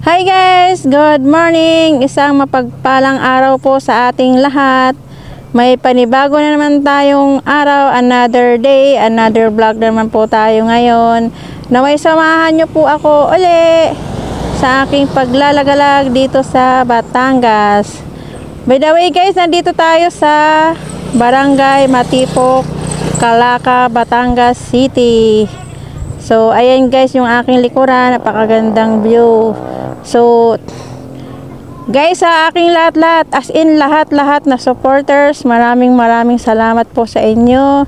Hi guys! Good morning! Isang mapagpalang araw po sa ating lahat. May panibago na naman tayong araw, another day, another vlog naman po tayo ngayon. Naway samahan nyo po ako uli sa aking paglalagalag dito sa Batangas. By the way guys, nandito tayo sa Barangay Matipok, Calaca, Batangas City. So ayan guys yung aking likuran, napakagandang view. So guys, sa aking lahat-lahat, as in lahat-lahat na supporters, maraming salamat po sa inyo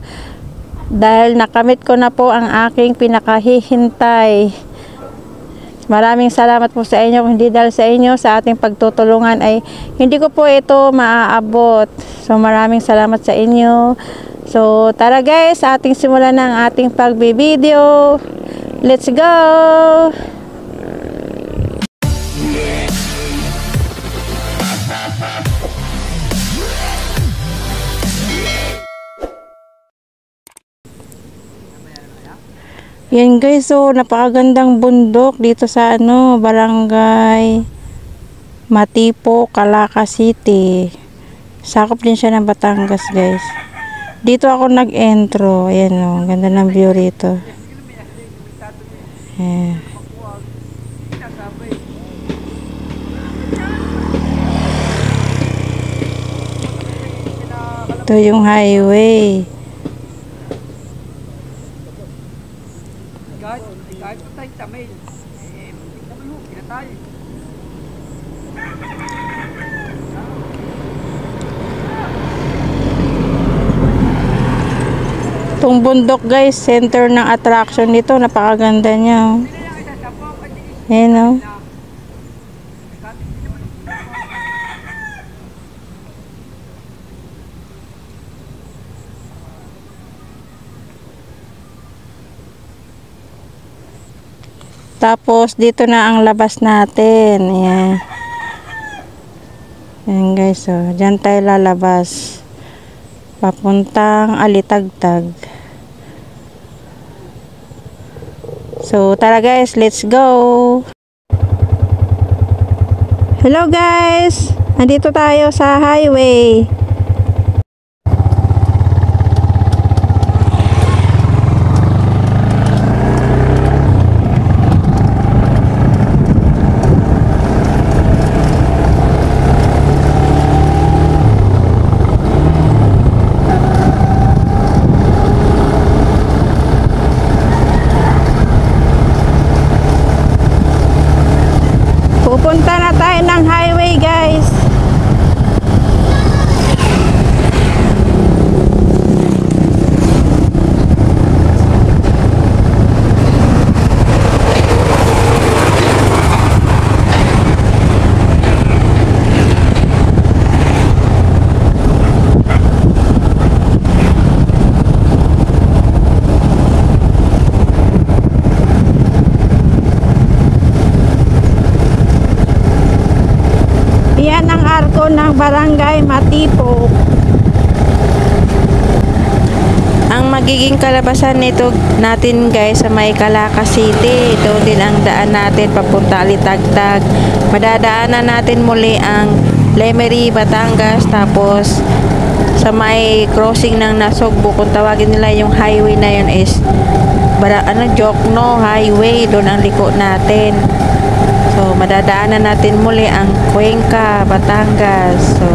dahil nakamit ko na po ang aking pinakahihintay. Maraming salamat po sa inyo. Kung hindi dahil sa inyo, sa ating pagtutulungan ay hindi ko po ito maaabot. So maraming salamat sa inyo. So tara guys, ating simulan ng ating pagbibideo. Let's go! Yan guys, so napakagandang bundok dito sa Barangay Matipok, Calaca City. Sakop din siya ng Batangas guys. Dito ako nag-entro. Ayan o, ganda ng view rito. Ayan. Ito yung highway. Itong bundok guys, center ng attraction nito, napakaganda niya. Ayan o. Tapos dito na ang labas natin. Ayan. Ayan guys, so diyan tayo lalabas. Papuntang Alitagtag. So tara guys, let's go. Hello guys, nandito tayo sa highway. Pupunta na tayo ng highway guys. Yan ang arko ng Barangay Matipok. Ang magiging kalabasan nito natin guys sa may Calaca City. Ito din ang daan natin papunta Alitagtag. Madadaanan natin muli ang Lemery, Batangas. Tapos sa may crossing ng Nasugbu, kung tawagin nila yung highway na yun is Jokno Highway. Doon ang liko natin. So, madadaanan natin muli ang Cuenca, Batangas. So,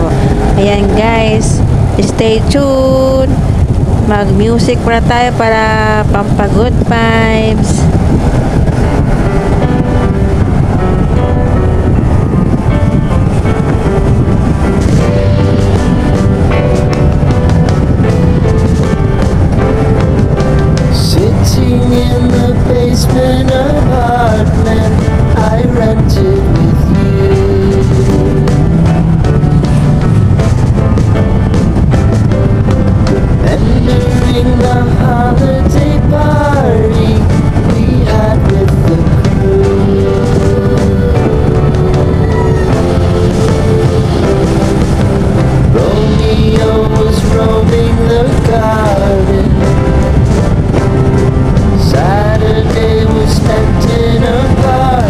ayan guys. Stay tuned. Mag-music para tayo para pampagood vibes. Sitting in the basement apartment I rented with you. Remembering the holiday party we had with the crew. Romeo was roaming the garden. Saturday was spent in a bar.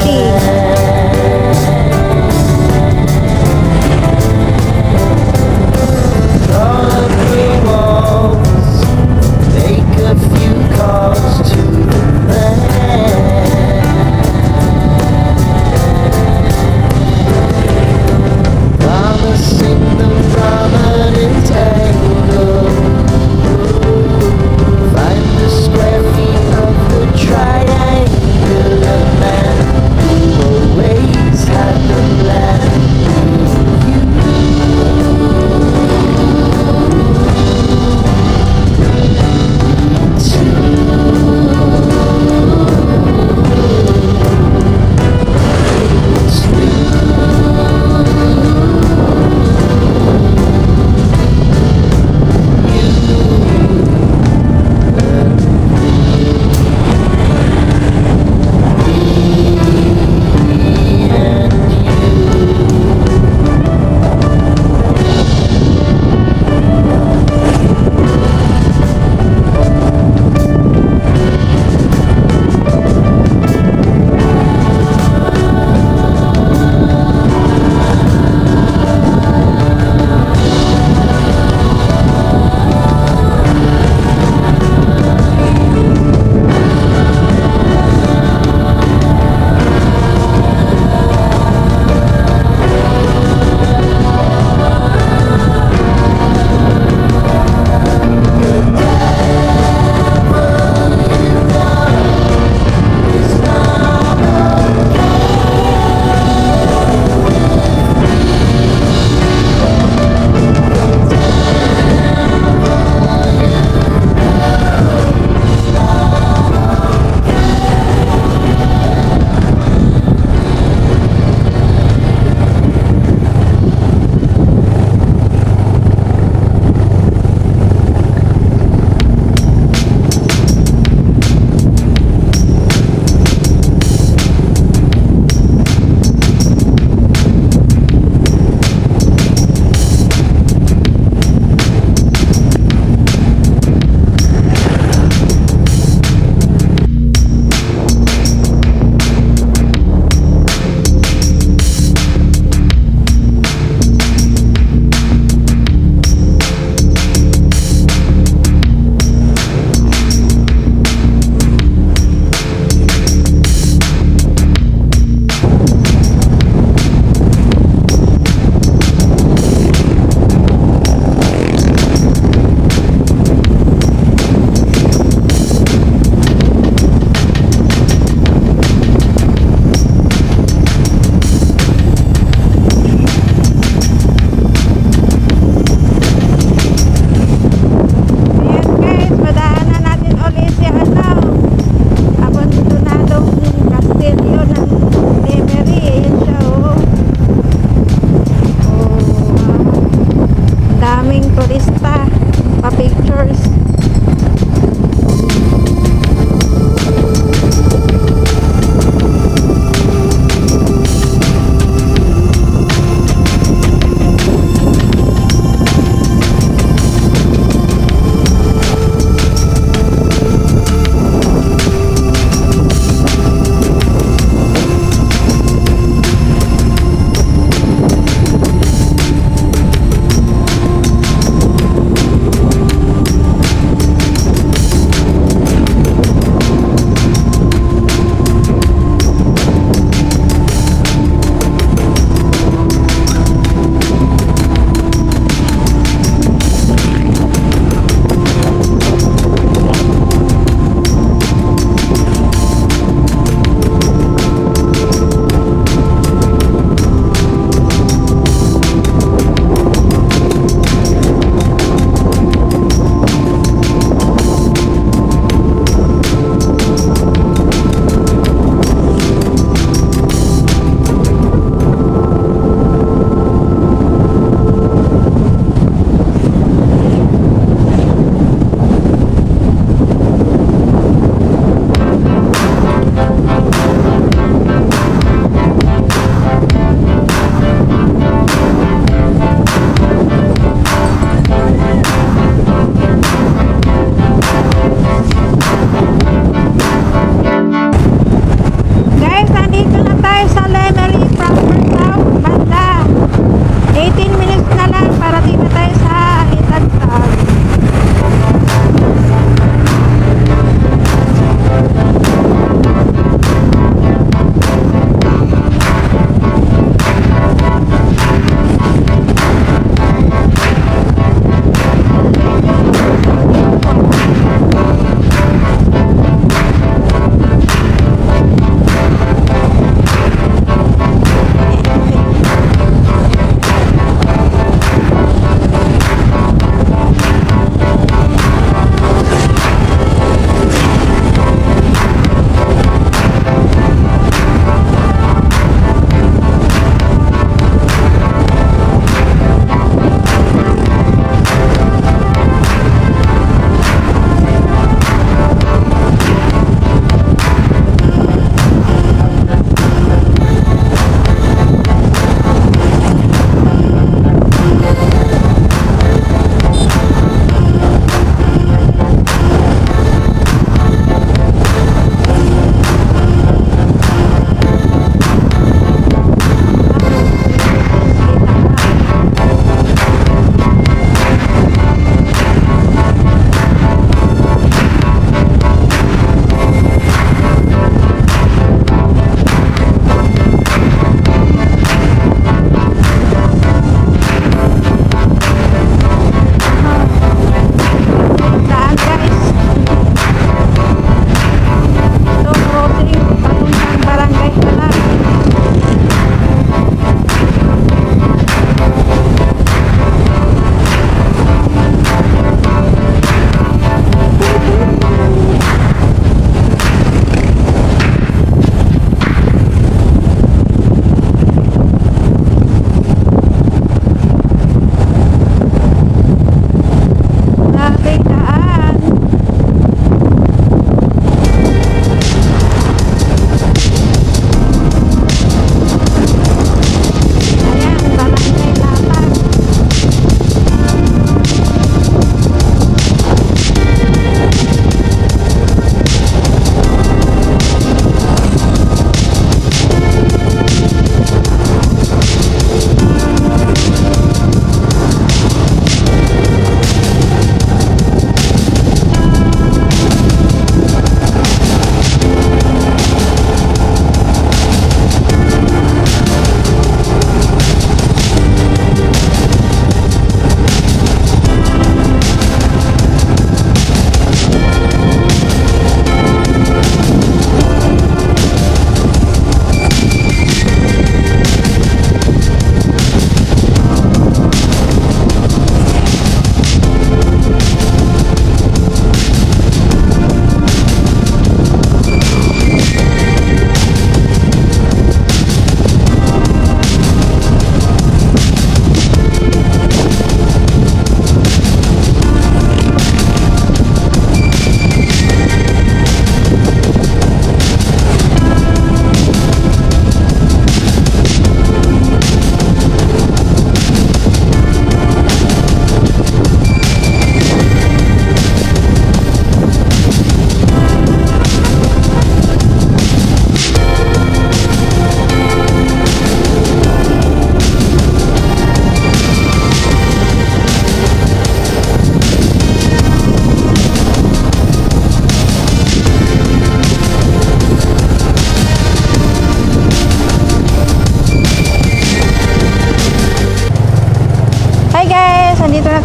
City. Crawl up the walls, make a few calls to the man, promising the prominent tangle. Find the square feet of the triangular man.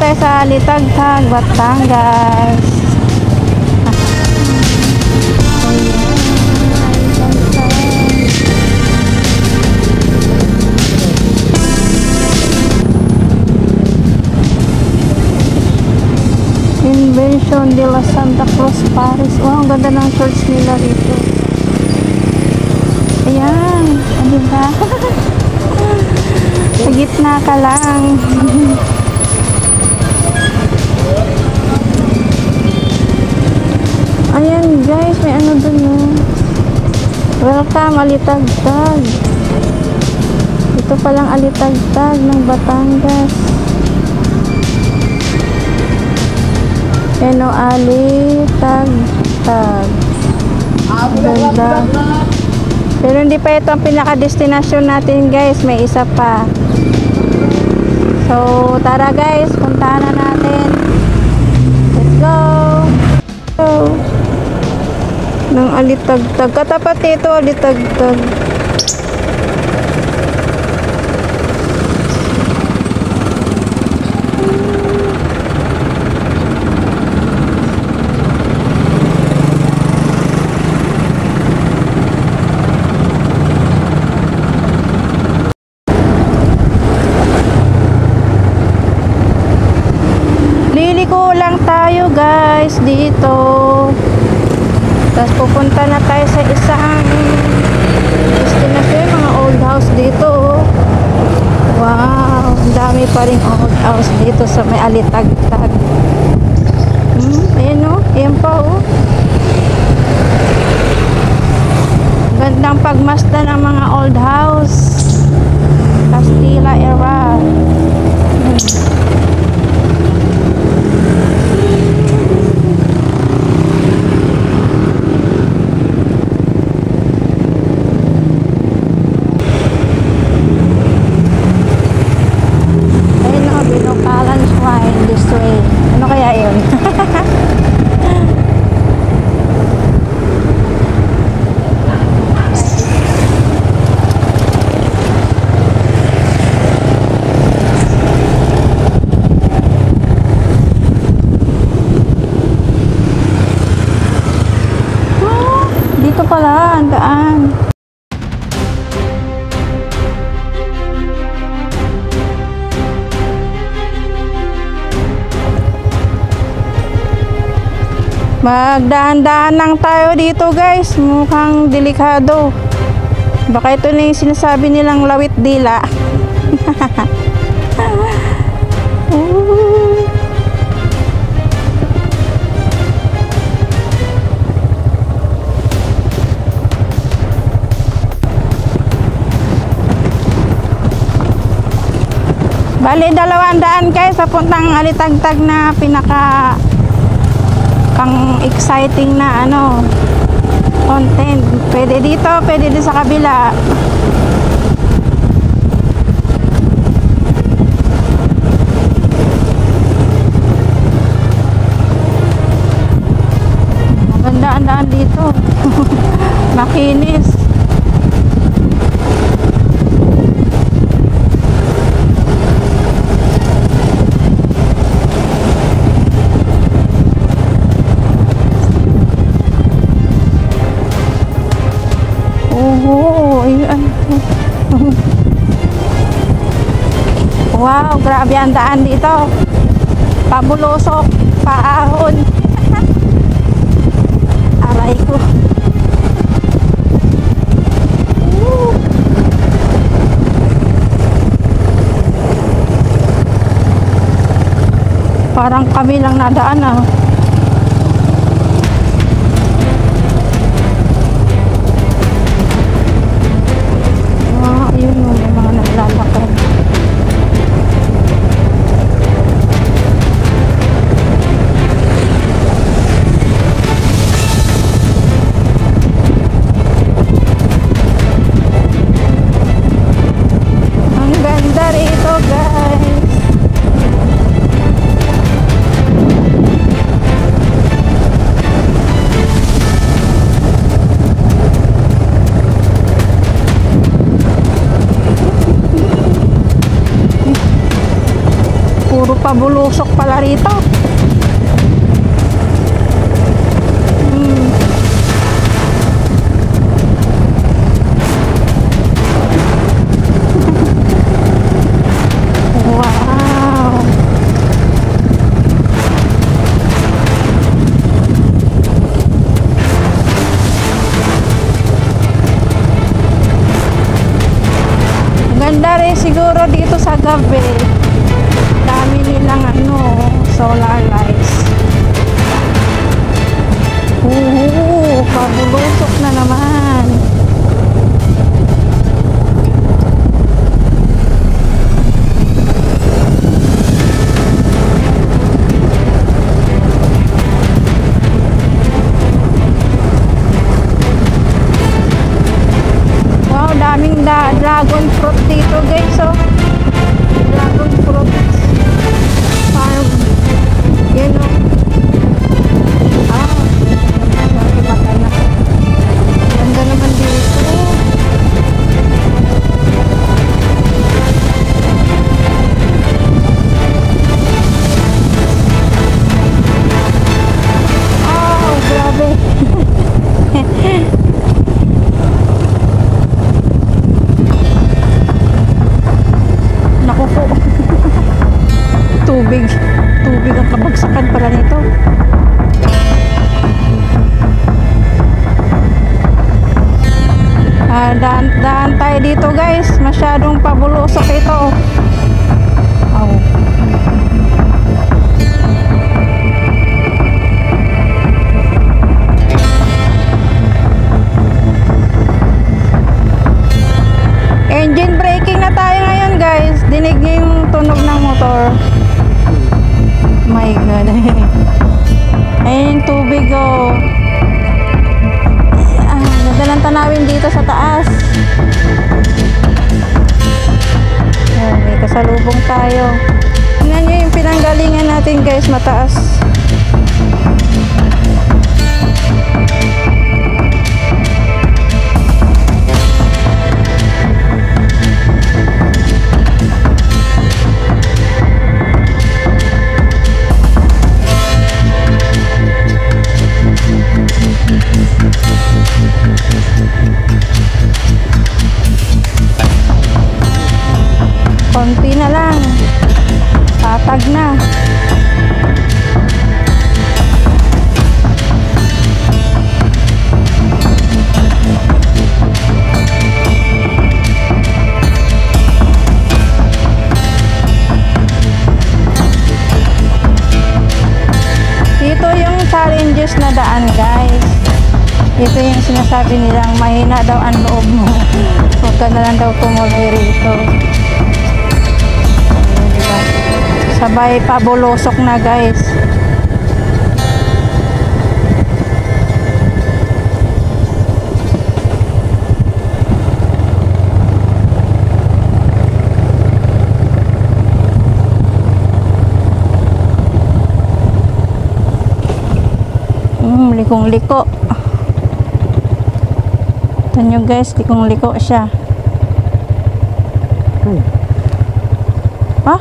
tayo sa Alitagtag, Batangas. Invention de la Santa Cruz, Paris. Wow, ang ganda ng church nila dito. Ayan, diba? Sa gitna ka lang. Ayan guys, may ano dun oh. Welcome, Alitagtag. Ito palang Alitagtag ng Batangas. Ano, Alitagtag. Ganda. Pero hindi pa ito ang pinaka-destinasyon natin guys, may isa pa. So, tara guys, puntahan na natin. Let's go! Go! Ng Alitagtag. Katapat nito, Alitagtag. Liliko lang tayo guys dito. Tapos pupunta na tayo sa isang destination, mga old house dito. Wow, ang dami pa rin old house dito sa may Alitagtag. Ayan o, ayan pa o. Gandang pagmasdan ng mga old house. Castilla era. Ano kaya yun? Dito pala, ang daan. Magdaan-daan lang tayo dito guys, mukhang delikado. Baka ito na yung sinasabi nilang lawit dila. Bali 200 guys, papuntang Alitagtag na pinaka pang exciting na ano content. Pwede dito, pwede din sa kabila. Maganda ang daan dito. Makinis. Wow, grabe ang daan dito. Pabulusok, paahon. Aray ko. Parang kami lang nadaan ah. Ayun mo, may mga naglalakad. Ang ganda rito guys. pabulusok pala rito. Wow. Ganda rin siguro dito sa gabi. Dami nilang solar lights. Pabulusok na naman. Wow, daming dragon fruit dito, guys. Oh. Dragon fruit farm. Yan o. Maganda. Ganda naman dito. Oh, grabe. Naku po. Tubig ang kabagsakan pala nito. Daan tayo dito, guys. Masyadong pabulusok ito. Oh. Engine braking na tayo ngayon, guys. Dinig niyo yung tunog ng motor. My God. Ayun yung tubig, oh. Ganda ng tanawin dito sa taas. Oh, may kasalubong tayo. Tingnan nyo yung pinanggalingan natin, guys, mataas. Konti na lang. Tatag na. Ito yung challenges na daan, guys. Ito yung sinasabi nilang mahina daw ang loob mo. Huwag ka na lang daw tumuloy rito. Sabay pabulusok na, guys. Likong-liko. Ito nyo, guys, likong-liko siya. Ha?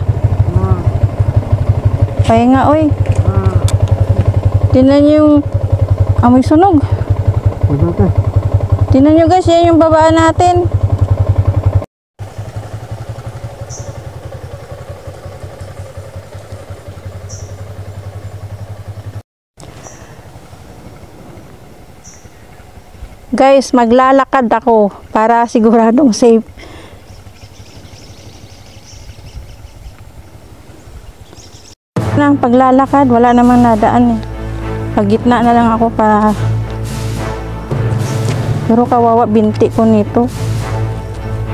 Pahinga, oy. Tingnan nyo yung amoy sunog. Tingnan nyo, guys, yan yung babaan natin. Guys, maglalakad ako para siguradong safe. Nang paglalakad, wala namang nadaan eh. Pagitna na lang ako para. Pero kawawa binti ko nito.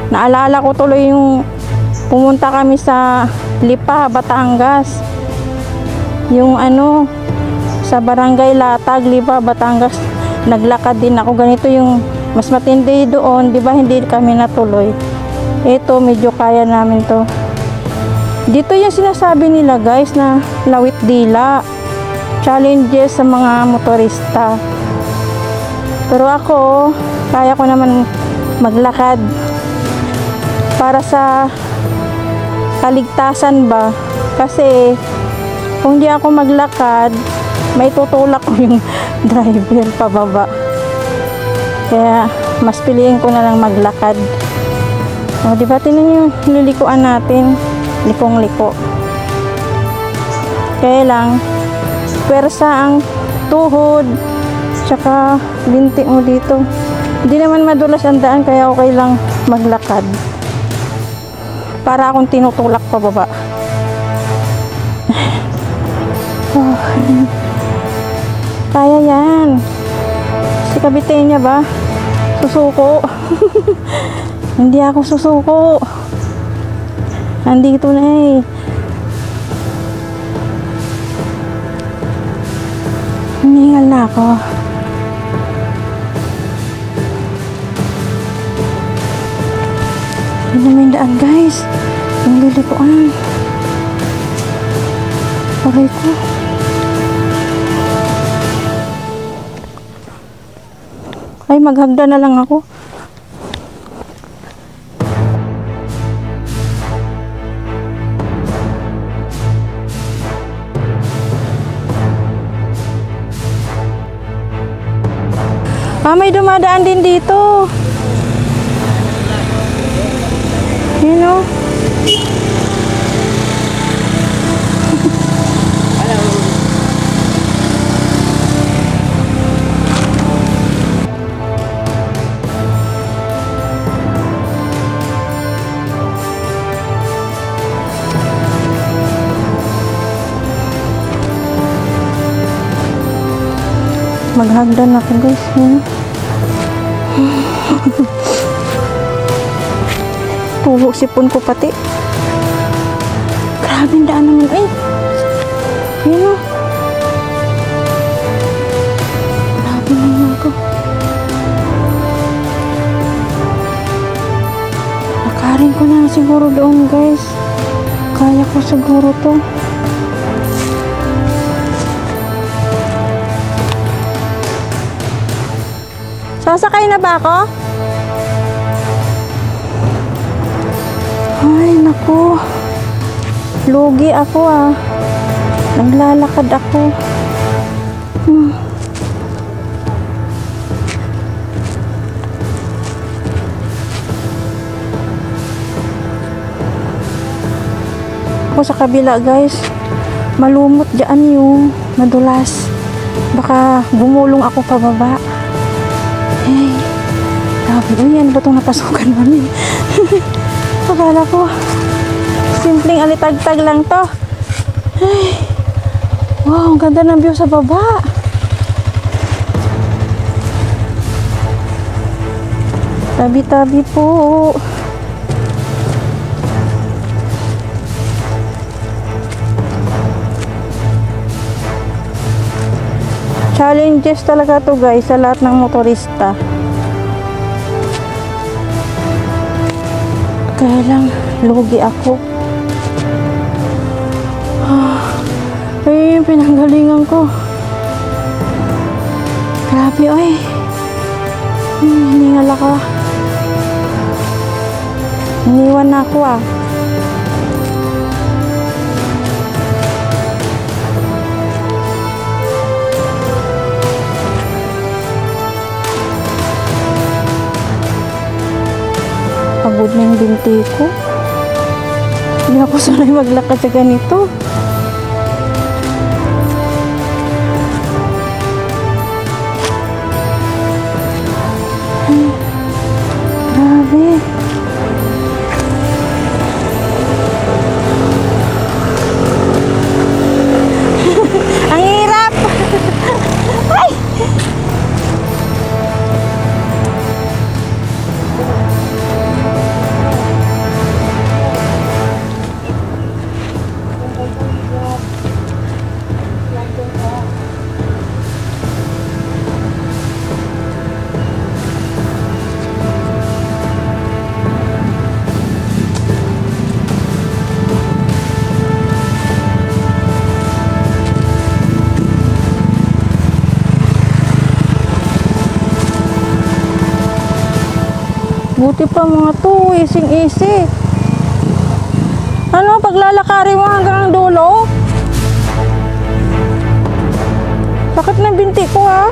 Naalala ko tuloy yung pumunta kami sa Lipa, Batangas. Yung sa Barangay Latag, Lipa, Batangas. Naglakad din ako. Ganito yung mas matindi doon. Di ba hindi kami natuloy? Ito, medyo kaya namin to. Dito yung sinasabi nila, guys, na lawit dila. Challenges sa mga motorista. Pero ako, kaya ko naman maglakad para sa kaligtasan ba. Kasi kung di ako maglakad, may tutulak ko yung driver pababa. Kaya mas piliin ko na lang maglakad. O, diba, tinan yung lilikuan natin. Likong-liko. Kaya lang, pwersa ang tuhod, tsaka binti mo dito. Hindi naman madulas ang daan, kaya okay lang maglakad. Para akong tinutulak pababa. Oh. Kaya yan. Si Kabitenya ba? Susuko. Hindi ako susuko. Nandito na eh. Hiningal na ako. Hindi naman yung daan, guys. Yung lilikuan. Aray ko. Ay, maghagda na lang ako. May dumadaan din dito. You know? Maghagdan ako, guys. Tuho sipon ko pati. Grabe ang daan naman. Ay! Yun o. Grabe naman ako. Lakarin ko na siguro doon, guys. Kaya ko siguro to. Sasakay na ba ako? Ay, naku. Lugi ako ah. Naglalakad ako. Ako sa kabila, guys. Malumot dyan yung madulas. Baka gumulong ako pababa. Hey, grabe. Uy, ano ba itong napasukan namin? Akala ko, simpleng alitagtag lang to. Ay, wow, ang ganda ng view sa baba. Tabi-tabi po. Challenges talaga to, guys, sa lahat ng motorista. Kaya lang, lugi ako. Ay, pinanggalingan ko. Grabe, ay. Hiningal ako. Iniwan na ako ah. Pagod na yung binti ko. Hindi ako sanay maglakad sa ganito. Ay, grabe. Ang hirap. Ay! Buti pa mga to, ising-isi. Ano, paglalakarin mo hanggang dulo? Bakit na binti ko ha?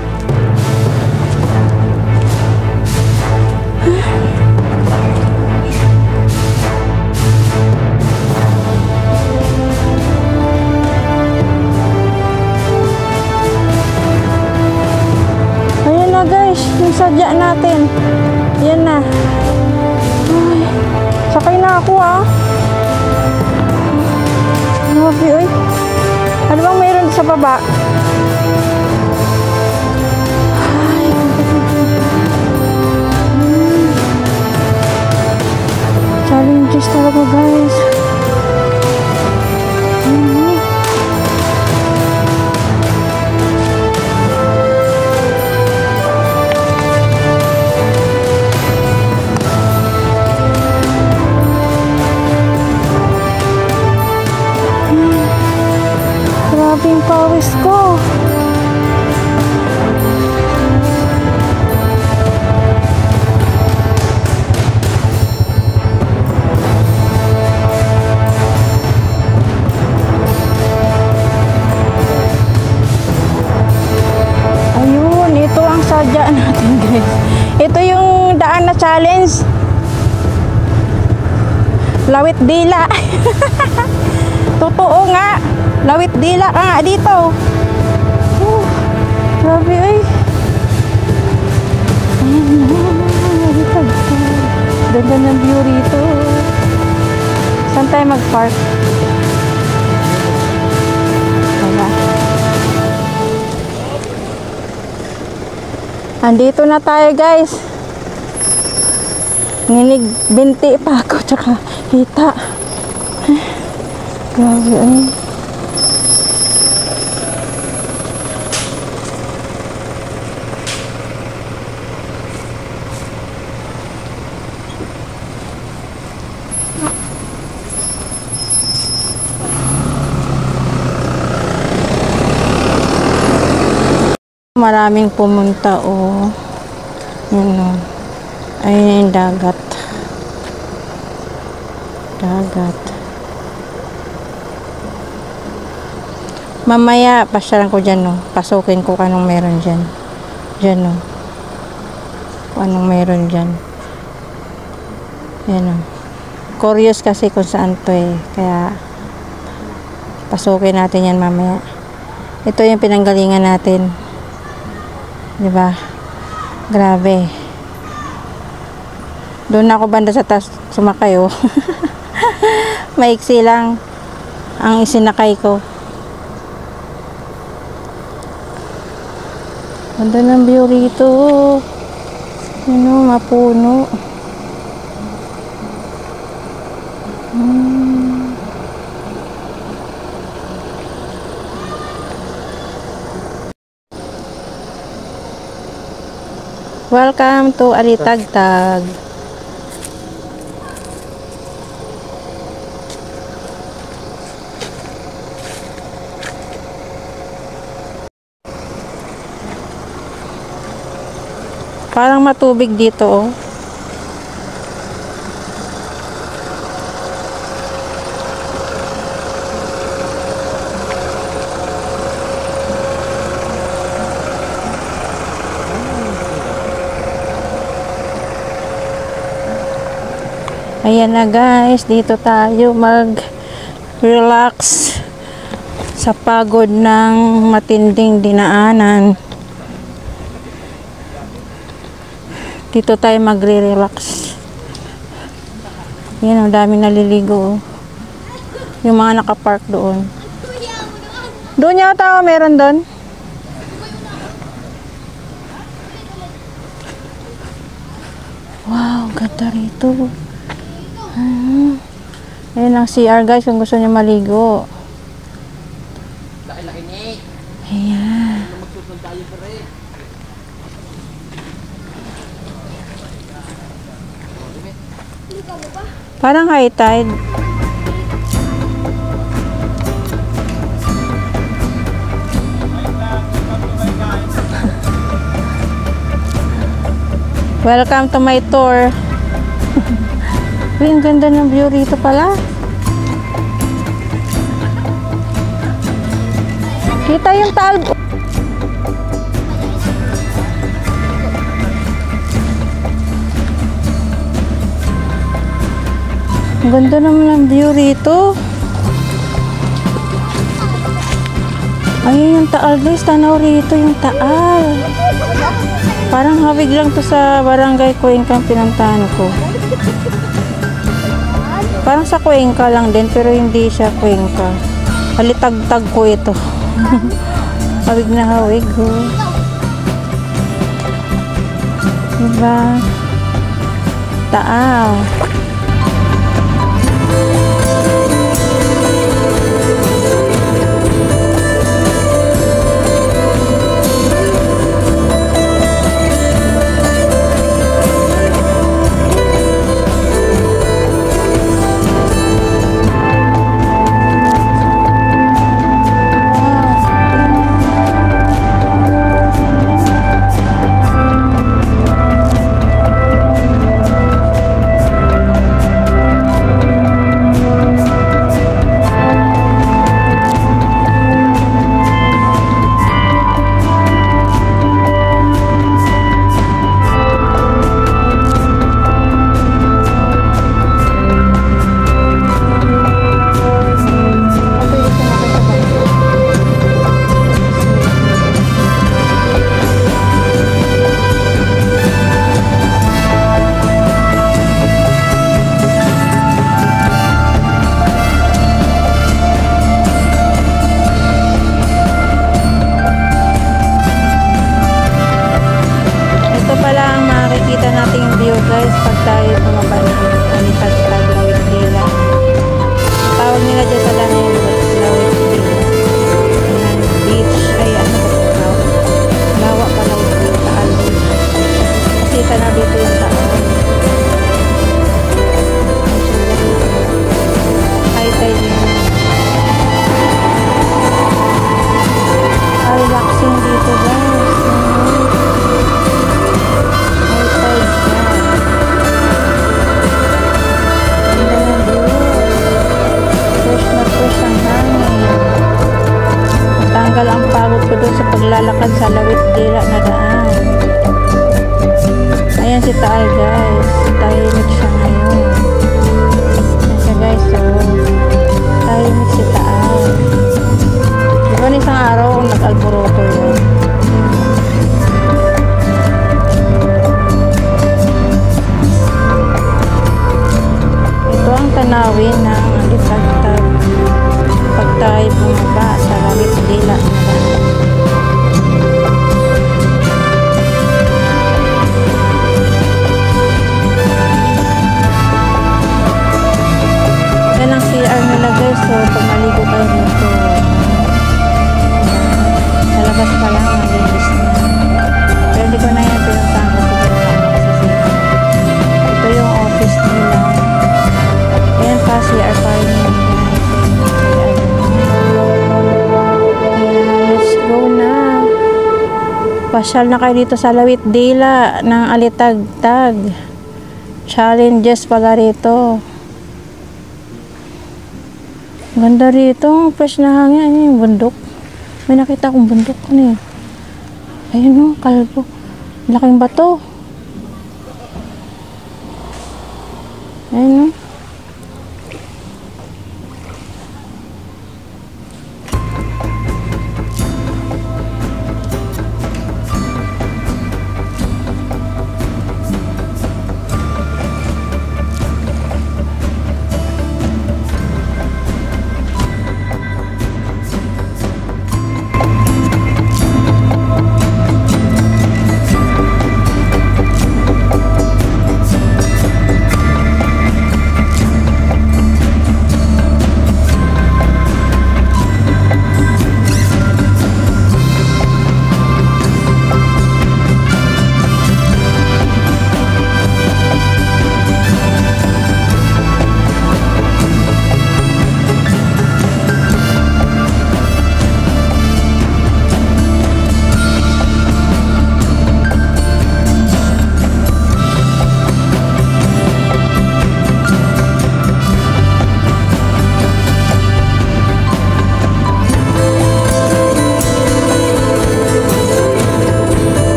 Ayan na guys, yung sadya natin. Yan na. Ay, sakay na ako ha. Grabe, oy. Ano bang mayroon sa baba? Ay, challenges talaga guys. Grabe yung pawis ko. Ayun, ito ang sadya natin guys. Ito yung daan na challenge. Lawit dila. Totoo nga. Lawit dila ka nga dito. Grabe ay. Ayan. Ganda ng view rito. Saan tayo mag-park? Wala. Andito na tayo guys. Nginig binti pa ako tsaka hita. Grabe ay. Maraming pumunta oh. Yun oh. Ayun yung dagat. Dagat. Mamaya pasyalan ko dyan oh. Pasukin ko kung anong meron dyan. Dyan oh. Kung anong meron dyan. Yan oh. Curious kasi kung saan to eh. Kaya pasukin natin yan mamaya. Ito yung pinanggalingan natin. Diba? Grabe. Doon ako banda sa taas sumakay oh. Maiksi lang ang isinakay ko. Ganda ng view rito. Ano, mapuno. Welcome to Alitagtag. Parang matubig dito oh. Ayan na guys, dito tayo mag-relax sa pagod ng matinding dinaanan. Dito tayo magre-relax. Yan, ang daming naliligo. Yung mga nakapark doon. Doon yata ako, meron doon. Wow, ganda rito. Ayan ang CR guys kung gusto niyo maligo. Laki-laki ni. Ayan. Magsusunod tayo pa rin. Parang high tide. Welcome to my tour. Uy, ang ganda ng view rito pala. Kita yung taal. Ang ganda naman ang view rito. Ayun yung taal guys. Tanaw rito yung taal. Parang hawig lang to sa barangay Cuenca ang pinuntahan ko. Parang sa Cuenca lang din pero hindi siya Cuenca. Halitagtag ko ito. Hawig na hawig. Oh. Diba? Taal. Guys, pag tayo bumaba ng Alitagtag, Lawit Dila. Tawag nila dyan sa Danilo, Lawit Dila. Ayan, beach, ay ano ba ito? Lawa pa Lawit Dila, Taal Beach. Nakita na dito yung Taal. High tide yun. Relaxing dito guys. High tide siya. Tanggal ang pagod ko doon sa paglalakad sa Lawit Dila na daan. Ayan si Taal guys. Tahimik siya ngayon. Ayan siya guys. So, tahimik si Taal. Diba isang araw kung nag-alboroto yun. Ito ang tanawin ng Alitagtag. Pag tayo bumaba sa Lawit Dila na daan. Yan ang CR nila guys. So pag maligo kayo dito, sa labas pa lang malinis na. Pero hindi ko na yan pinuntahan ko siguro ito yung office nila. Ayan pa CR pa rin yun. Pasyal na kayo dito sa Lawit Dila ng Alitagtag. Challenges pala rito. Ganda rito. Fresh na hangin. Ano yung bundok? May nakita akong bundok. Ano yun? Ayun o, kalbo. Laking bato. Ayun o.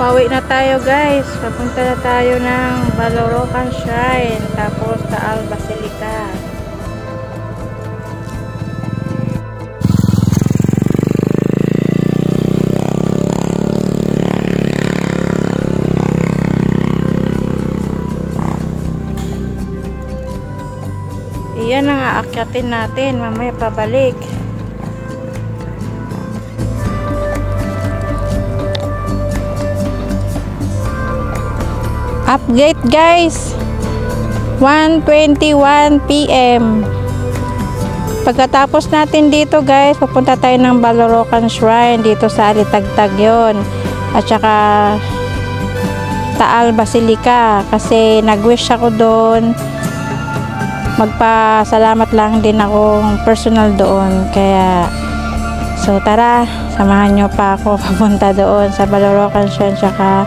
pauwi na tayo guys. Papunta na tayo ng Balorocan Shrine. Tapos Taal Basilica. Iyan ang aakyatin natin. Mamaya pabalik. Update guys, 1:21 PM. Pagkatapos natin dito guys, pupunta tayo ng Balorocan Shrine dito sa Alitagtag yon, at saka Taal Basilica kasi nag-wish ako doon. Magpasalamat lang din ako personal doon, kaya so tara, samahan nyo pa ako papunta doon sa Balorocan Shrine saka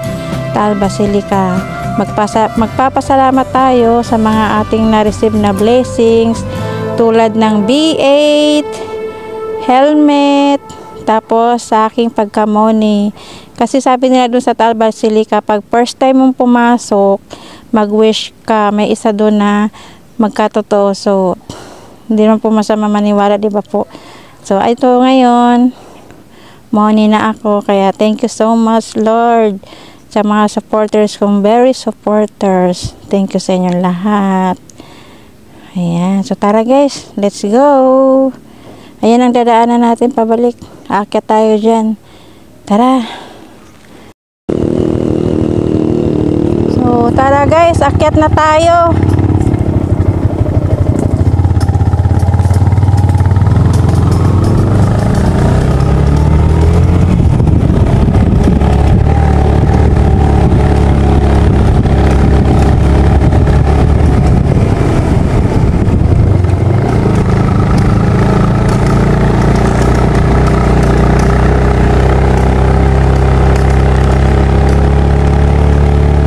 Taal Basilica. Magpapasalamat tayo sa mga ating na-receive na blessings tulad ng B8, helmet, tapos sa aking pagkamoni. Kasi sabi nila dun sa Taal Basilica, pag first time mong pumasok, mag-wish ka, may isa doon na magkatotoo. So, hindi naman po masama maniwala, di ba po? So, ito ngayon, money na ako. Kaya thank you so much, Lord, sa mga supporters kong, very supporters. Thank you sa inyong lahat. Ayan. So, tara guys. Let's go. Ayan ang dadaanan natin pabalik. Aakyat tayo dyan. Tara. So, tara guys. Aakyat na tayo.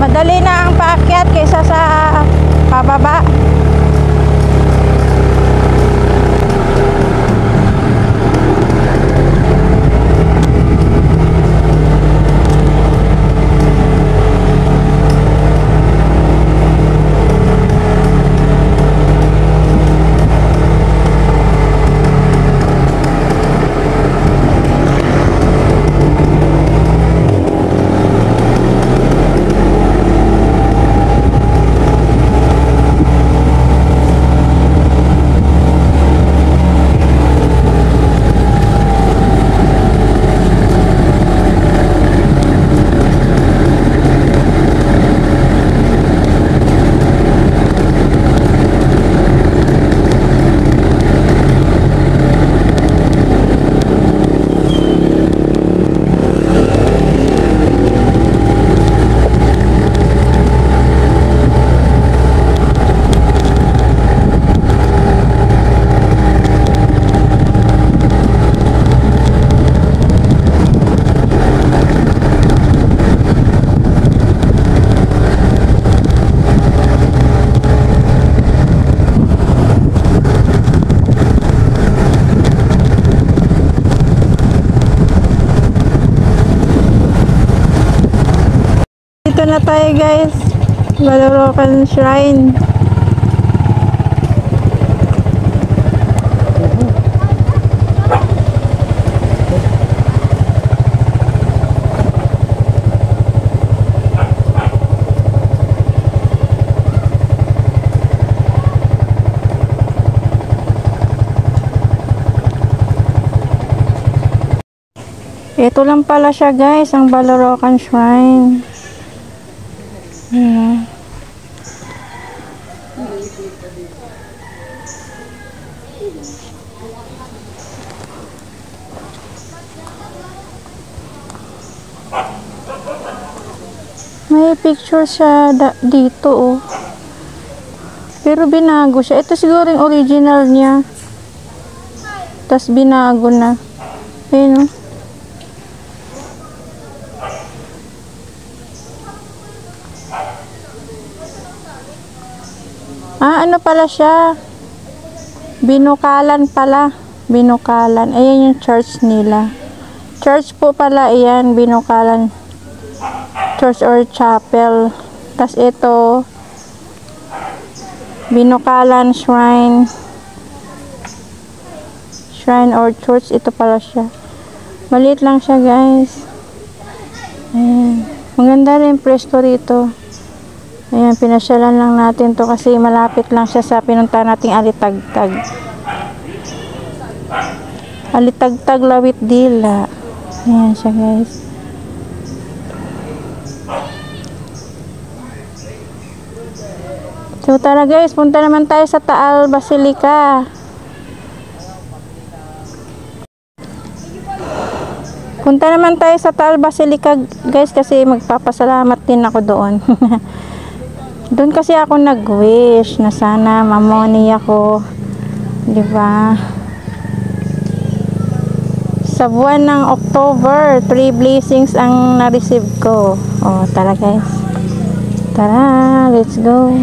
Madali na ang paakyat kaysa sa pababa. Dito na tayo guys, Balorocan Shrine. Ito lang pala siya guys, ang Balorocan Shrine. Yeah. May picture siya dito oh. Pero binago siya. Ito siguro yung original niya. Tapos binago na. Ayun oh. Ano pala siya? Binukalan pala. Binukalan. Ayan yung church nila. Church po pala. Ayan, Binukalan. church or chapel. Tas ito, Binukalan Shrine. Shrine or church, ito pala siya. Maliit lang siya, guys. Ayan. Maganda rin presko rito. Ayan, pinasyalan lang natin to kasi malapit lang siya sa pinunta nating Alitagtag. Alitagtag, Lawit Dila. Ayan siya, guys. So tara guys, punta naman tayo sa Taal Basilica. Punta naman tayo sa Taal Basilica, guys, kasi magpapasalamat din ako doon. Doon kasi ako nag-wish na sana mamoni ako, 'di ba? Sa buwan ng October, 3 blessings ang na-receive ko. Oh, tara guys. Tara, let's go.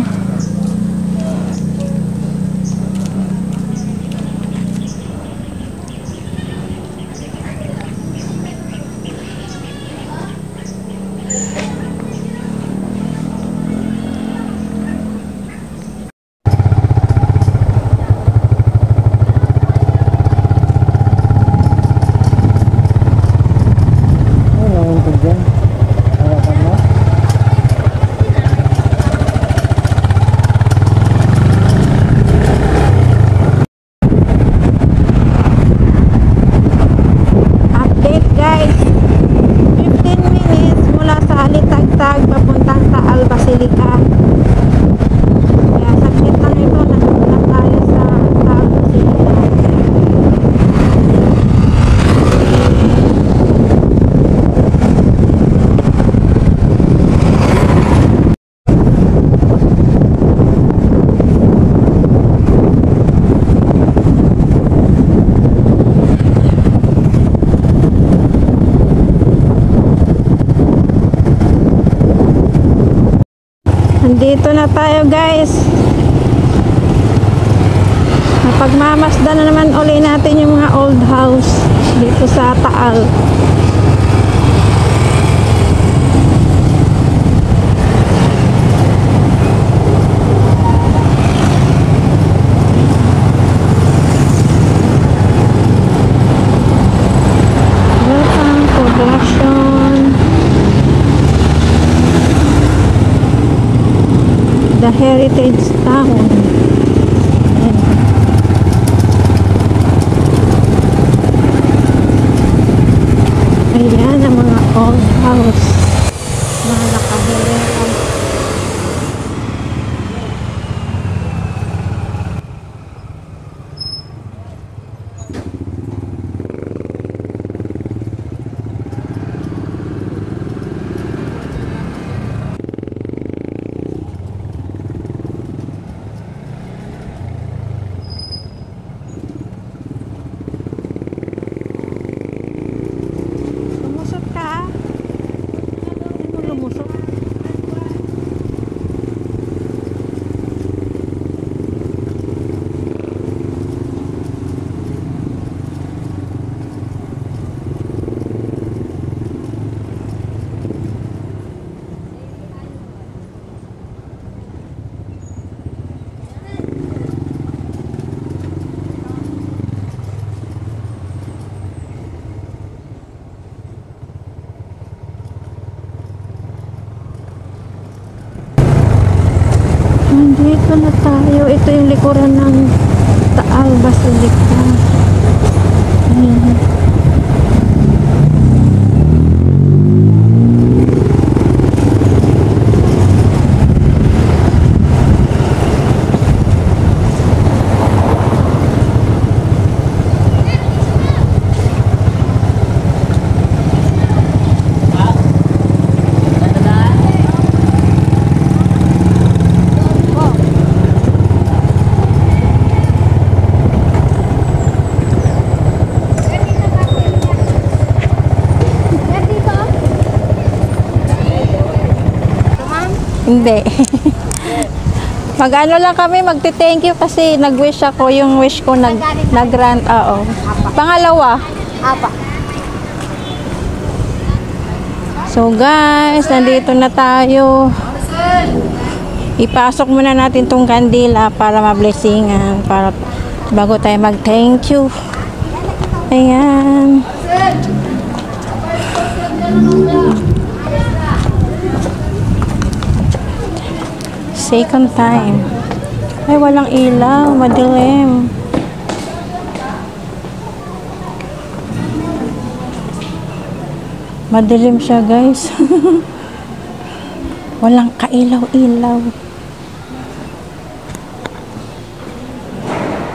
Dito na tayo guys. Pagmamasdan na naman uli natin yung mga old house dito sa Taal. Welcome production. The Heritage Town. Ayan ang mga old house. Mga nakahileran. Nandito na tayo. Ito yung likuran ng Taal Basilica. Ayan. Hindi. Mag-ano lang kami, magti-thank you kasi nag-wish ako, yung wish ko nag-grant, oo. Pangalawa. Apa. So guys, nandito na tayo. Ipasok muna natin tong kandila para ma-blessingan, para bago tayo mag-thank you. Ayan. Second time. Ay, walang ilaw. Madilim. Madilim siya, guys. Walang kailaw-ilaw.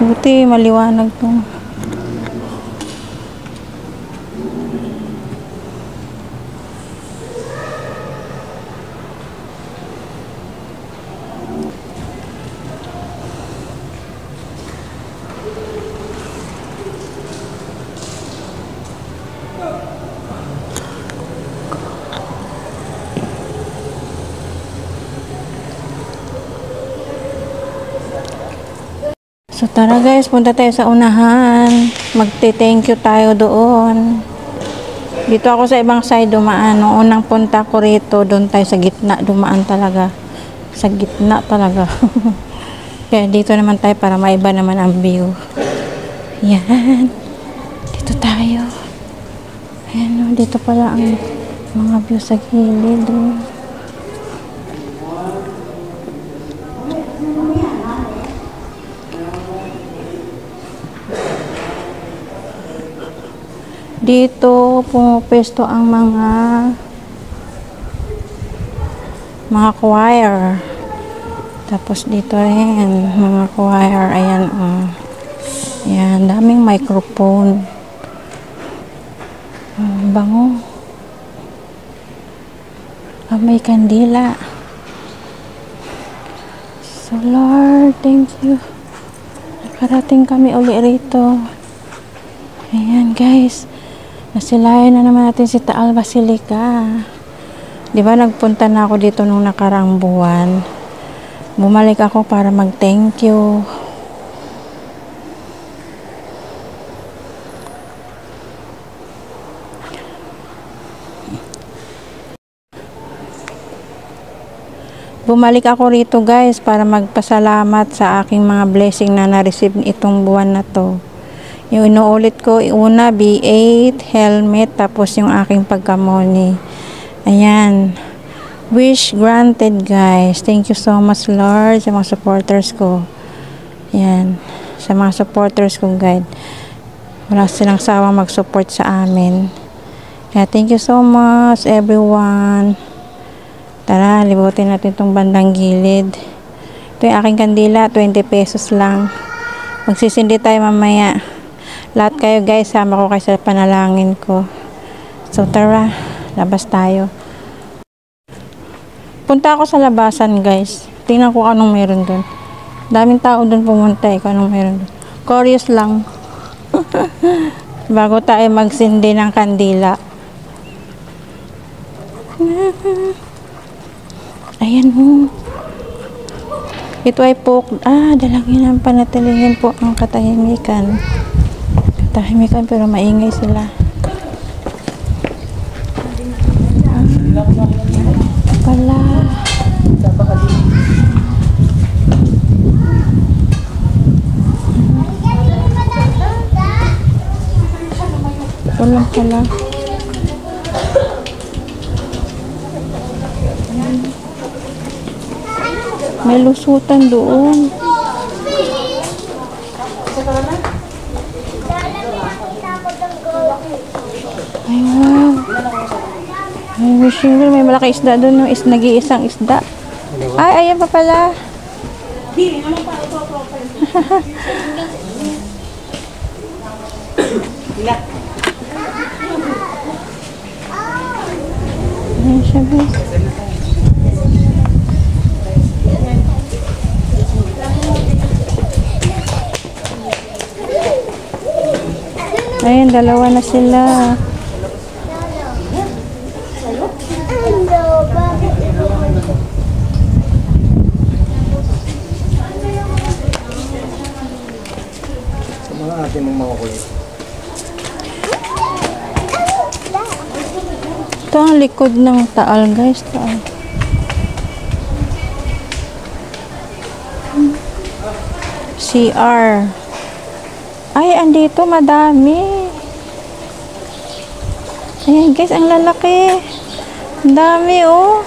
Buti, maliwanag to. So tara guys, punta tayo sa unahan. Magte-thank you tayo doon. Dito ako sa ibang side dumaan. Nung unang punta ko rito, doon tayo sa gitna dumaan talaga. Sa gitna talaga. Kaya dito naman tayo para maiba naman ang view. Yan. Dito tayo. Ayan o, dito pala ang mga view sa gilid. Dito pumupesto ang mga choir. Tapos dito rin mga choir. Ayan oh. Ayan, daming microphone. Bango. May kandila. So Lord, thank you. Nakarating kami uli rito. Ayan guys. Nasilayan na naman natin si Taal Basilica. Di ba nagpunta na ako dito nung nakarang buwan. Bumalik ako para mag-thank you. Bumalik ako rito guys para magpasalamat sa aking mga blessing na na-receive itong buwan na to. Yung inuulit ko, una B8, helmet, tapos yung aking pagkamoni. Ayan. Wish granted guys. Thank you so much Lord sa mga supporters ko. Ayan. Sa mga supporters ko guys. Wala silang sawang mag-support sa amin. Kaya thank you so much everyone. Tara, libutin natin itong bandang gilid. Ito yung aking kandila, 20 pesos lang. Magsisindi tayo mamaya. Lahat kayo guys, sama ko kayo sa panalangin ko. So tara, labas tayo. Punta ako sa labasan guys. Tingnan ko anong meron dun. Daming tao dun pumunta eh, kung anong meron dun. Curious lang. Bago tayo magsindi ng kandila. Ayan mo. Ito ay dalangin ang panatilihin po ang katahimikan. Tahimikan pero maingay sila. Pala. Walang pala. May lusutan doon. Ay, wow. Ay, wishing well, may malaki isda doon, no? Nag-iisang isda. Ay, ayan pa pala. Ayan siya, guys. Ayan, dalawa na sila. Sa mga ating mga kulit. Ito ang likod ng Taal, guys. Taal. CR. Ay, andito madami. Ayan, guys, ang lalaki. Ang dami, oh.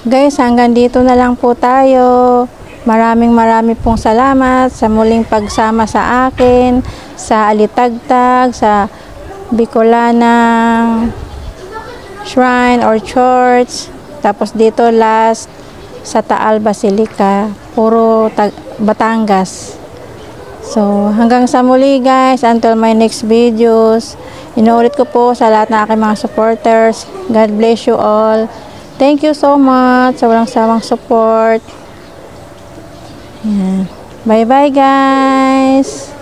Guys, hanggang dito na lang po tayo. Maraming pong salamat sa muling pagsama sa akin, sa Alitagtag, sa Bicolanang Shrine or Church. Tapos dito last sa Taal Basilica, puro Batangas. So, hanggang sa muli guys, until my next videos. Inuulit ko po sa lahat ng aking mga supporters. God bless you all. Thank you so much sa walang sawang support. Bye bye guys.